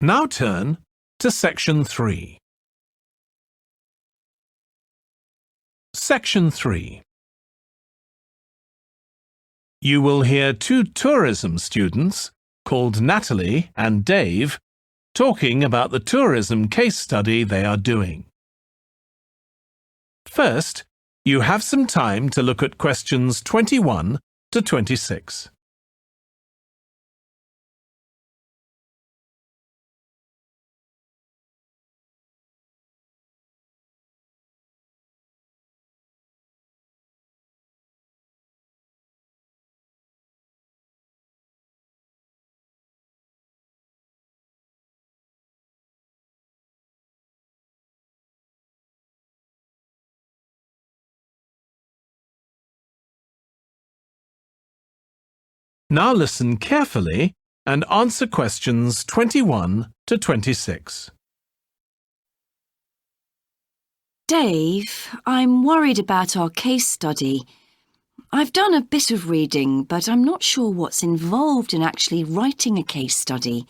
Now turn to Section 3. Section 3. You will hear two tourism students, called Natalie and Dave, talking about the tourism case study they are doing. First, you have some time to look at questions 21 to 26. Now listen carefully and answer questions 21 to 26. Dave, I'm worried about our case study. I've done a bit of reading, but I'm not sure what's involved in actually writing a case study.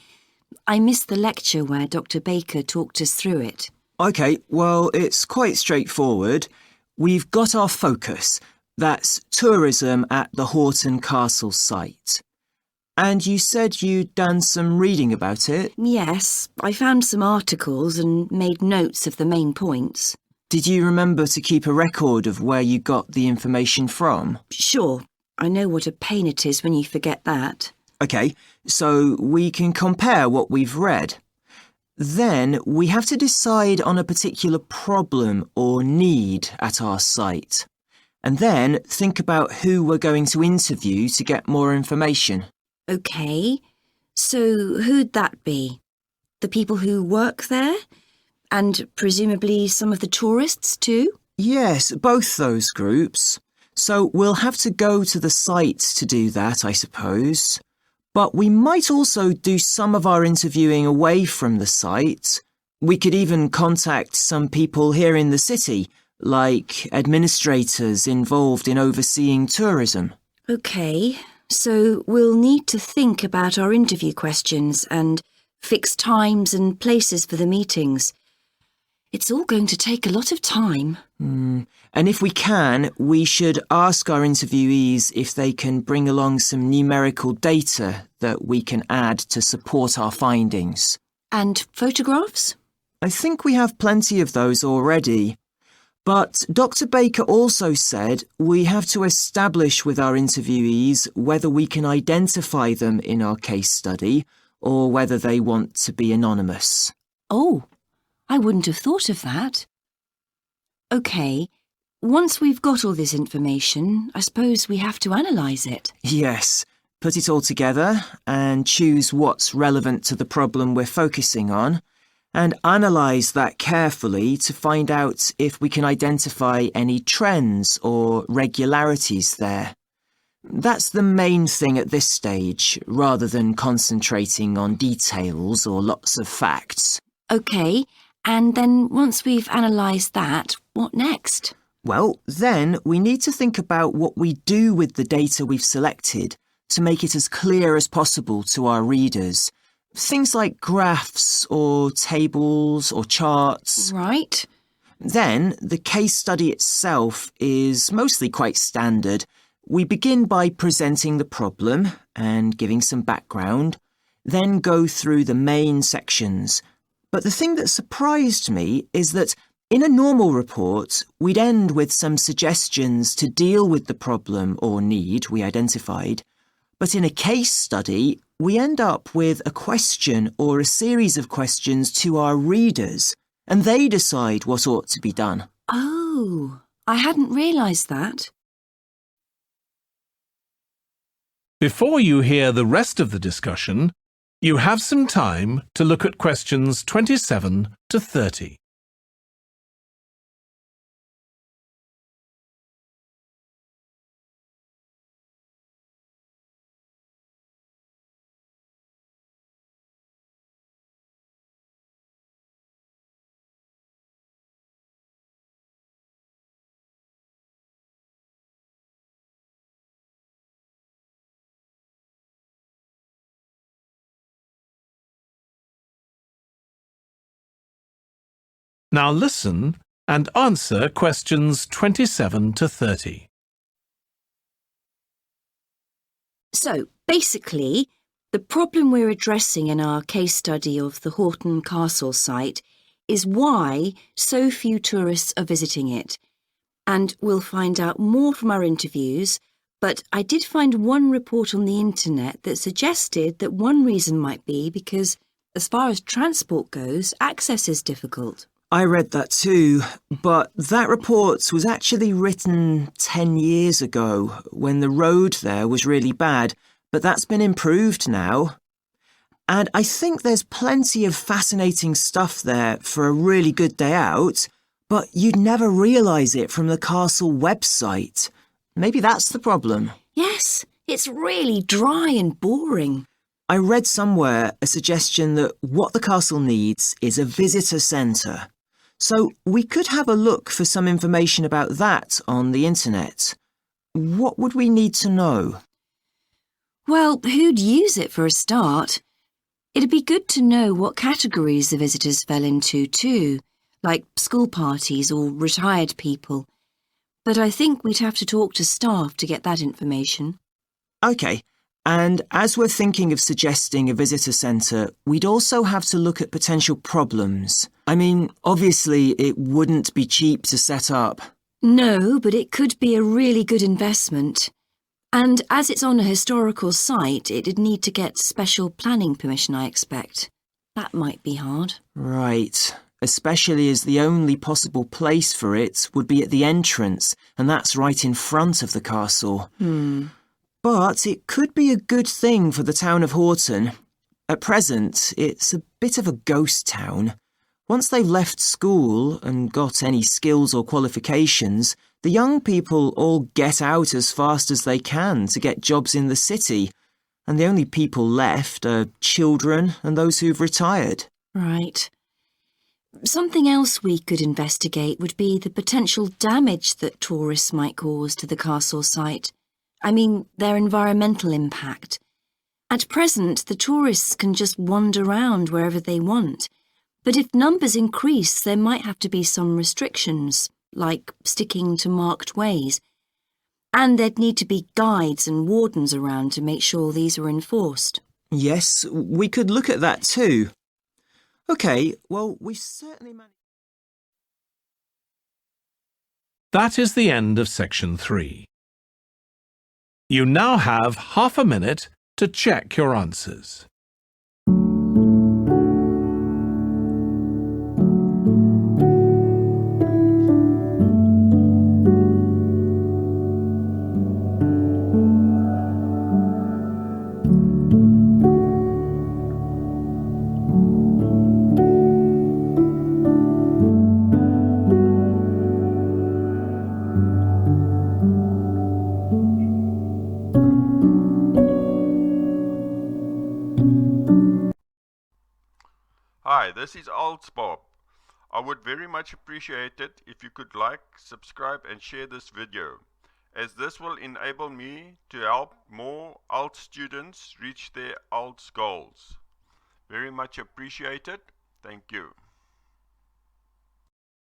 I missed the lecture where Dr. Baker talked us through it. OK, well, it's quite straightforward. We've got our focus. That's tourism at the Horton Castle site. And you said you'd done some reading about it? Yes, I found some articles and made notes of the main points. Did you remember to keep a record of where you got the information from? Sure, I know what a pain it is when you forget that. OK, so we can compare what we've read. Then we have to decide on a particular problem or need at our site. And then think about who we're going to interview to get more information. OK, so who'd that be? The people who work there? And presumably some of the tourists too? Yes, both those groups. So we'll have to go to the site to do that, I suppose. But we might also do some of our interviewing away from the site. We could even contact some people here in the city, like administrators involved in overseeing tourism. OK, so we'll need to think about our interview questions and fix times and places for the meetings. It's all going to take a lot of time. And if we can, we should ask our interviewees if they can bring along some numerical data that we can add to support our findings. And photographs? I think we have plenty of those already. But Dr. Baker also said we have to establish with our interviewees whether we can identify them in our case study or whether they want to be anonymous. Oh, I wouldn't have thought of that. OK, once we've got all this information, I suppose we have to analyse it. Yes, put it all together and choose what's relevant to the problem we're focusing on, and analyse that carefully to find out if we can identify any trends or regularities there. That's the main thing at this stage, rather than concentrating on details or lots of facts. OK, and then once we've analysed that, what next? Well, then we need to think about what we do with the data we've selected to make it as clear as possible to our readers. Things like graphs or tables or charts. Right. Then the case study itself is mostly quite standard. We begin by presenting the problem and giving some background, then go through the main sections. But the thing that surprised me is that in a normal report, we'd end with some suggestions to deal with the problem or need we identified. But in a case study, we end up with a question or a series of questions to our readers, and they decide what ought to be done. Oh, I hadn't realised that. Before you hear the rest of the discussion, you have some time to look at questions 27 to 30. Now listen and answer questions 27 to 30. So, basically, the problem we're addressing in our case study of the Horton Castle site is why so few tourists are visiting it. And we'll find out more from our interviews, but I did find one report on the internet that suggested that one reason might be because, as far as transport goes, access is difficult. I read that too, but that report was actually written 10 years ago when the road there was really bad, but that's been improved now. And I think there's plenty of fascinating stuff there for a really good day out, but you'd never realise it from the castle website. Maybe that's the problem. Yes, it's really dry and boring. I read somewhere a suggestion that what the castle needs is a visitor centre. So we could have a look for some information about that on the internet. What would we need to know? Well, who'd use it for a start? It'd be good to know what categories the visitors fell into too, like school parties or retired people. But I think we'd have to talk to staff to get that information. OK, and as we're thinking of suggesting a visitor centre, we'd also have to look at potential problems. I mean, obviously it wouldn't be cheap to set up. No, but it could be a really good investment. And as it's on a historical site, it'd need to get special planning permission, I expect. That might be hard. Right, especially as the only possible place for it would be at the entrance, and that's right in front of the castle. But it could be a good thing for the town of Horton. At present, it's a bit of a ghost town. Once they've left school and got any skills or qualifications, the young people all get out as fast as they can to get jobs in the city, and the only people left are children and those who've retired. Right. Something else we could investigate would be the potential damage that tourists might cause to the castle site. I mean, their environmental impact. At present, the tourists can just wander around wherever they want. But if numbers increase, there might have to be some restrictions, like sticking to marked ways. And there'd need to be guides and wardens around to make sure these are enforced. Yes, we could look at that too. OK, well, we've certainly managed... That is the end of section 3. You now have half a minute to check your answers. Hi, this is IELTS Bob. I would very much appreciate it if you could like, subscribe and share this video, as this will enable me to help more IELTS students reach their IELTS goals. Very much appreciated. Thank you.